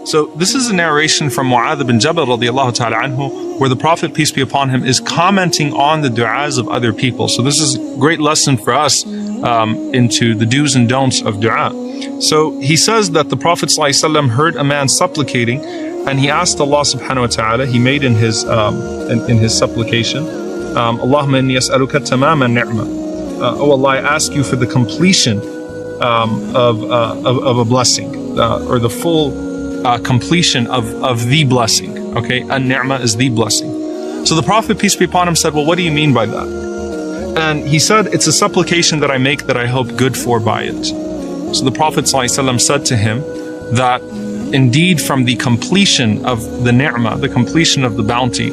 So this is a narration from Mu'adh bin Jabal radiallahu ta'ala anhu, where the Prophet, peace be upon him, is commenting on the du'as of other people. So this is a great lesson for us into the do's and don'ts of du'a. So he says that the Prophet ﷺ heard a man supplicating, and he asked Allah subhanahu wa ta'ala, he made in his supplication, Allahumma inni as'aluka tamama ni'ma. Oh Allah, I ask you for the completion of a blessing, or the full completion of the blessing. Okay, an-ni'ma is the blessing. So the Prophet, peace be upon him, said, well, what do you mean by that? And he said, it's a supplication that I make that I hope good for by it. So the Prophet ﷺ said to him that indeed from the completion of the ni'ma, the completion of the bounty,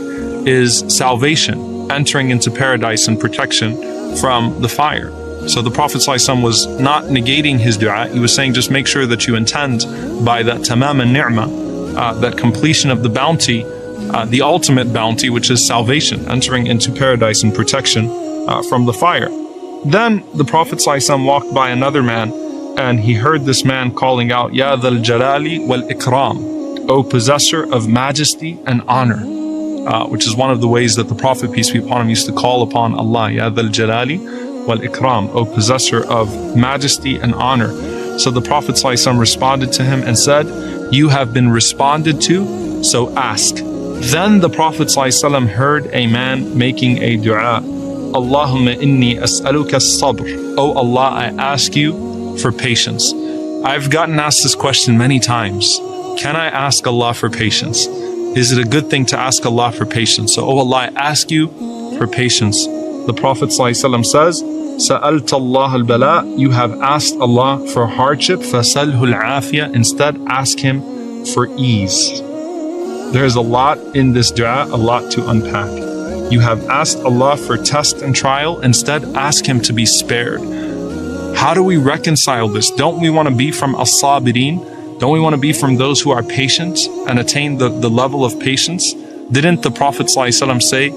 is salvation, entering into paradise and protection from the fire. So the Prophet ﷺ was not negating his dua. He was saying, just make sure that you intend by that tamam al-ni'mah, that completion of the bounty, the ultimate bounty, which is salvation, entering into paradise and protection from the fire. Then the Prophet ﷺ walked by another man, and he heard this man calling out, Ya dhal jalali wal ikram, O possessor of majesty and honor, which is one of the ways that the Prophet, peace be upon him, used to call upon Allah, Ya dhal jalali wal ikram, O possessor of majesty and honor. So the Prophet ﷺ responded to him and said, you have been responded to, so ask. Then the Prophet ﷺ heard a man making a dua, Allahumma inni as'aluka as-sabr. Oh Allah, I ask you for patience. I've gotten asked this question many times. Can I ask Allah for patience? Is it a good thing to ask Allah for patience? So, oh Allah, I ask you for patience. The Prophet ﷺ says, Sa'alta Allah al-bala, you have asked Allah for hardship, fasalhu al-afiyah, instead ask Him for ease. There is a lot in this dua, a lot to unpack. You have asked Allah for test and trial, instead ask Him to be spared. How do we reconcile this? Don't we want to be from as-sabirin? Don't we want to be from those who are patient and attain the level of patience? Didn't the Prophet ﷺ say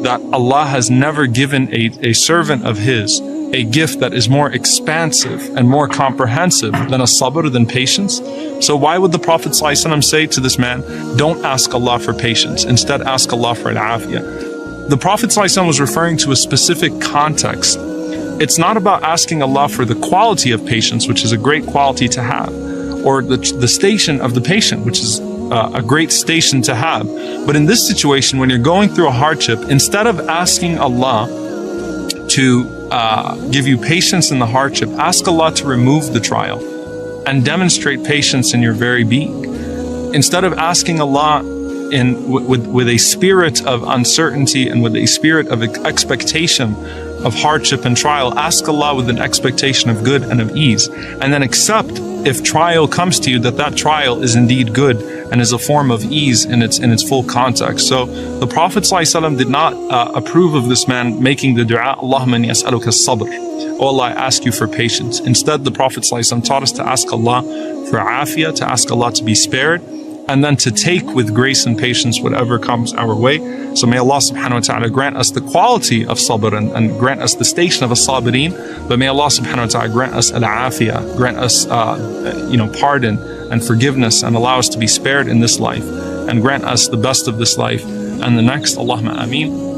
that Allah has never given a servant of His a gift that is more expansive and more comprehensive than a sabr, than patience? So why would the Prophet ﷺ say to this man, don't ask Allah for patience, instead ask Allah for al-afiyah? The Prophet ﷺ was referring to a specific context. It's not about asking Allah for the quality of patience, which is a great quality to have, or the station of the patient, which is a great station to have. But in this situation, when you're going through a hardship, instead of asking Allah to give you patience in the hardship, ask Allah to remove the trial and demonstrate patience in your very being. Instead of asking Allah with a spirit of uncertainty and with a spirit of expectation of hardship and trial, ask Allah with an expectation of good and of ease, and then accept, if trial comes to you, that trial is indeed good and is a form of ease in its full context. So the Prophet ﷺ did not approve of this man making the dua, Allahumma inni as'aluka as-sabr. Oh Allah, I ask you for patience. Instead, the Prophet ﷺ taught us to ask Allah for afiyah, to ask Allah to be spared, and then to take with grace and patience whatever comes our way. So may Allah subhanahu wa ta'ala grant us the quality of sabr and grant us the station of as-sabirin, but may Allah subhanahu wa ta'ala grant us al-afiyah, grant us pardon and forgiveness, and allow us to be spared in this life, and grant us the best of this life and the next. Allahumma ameen.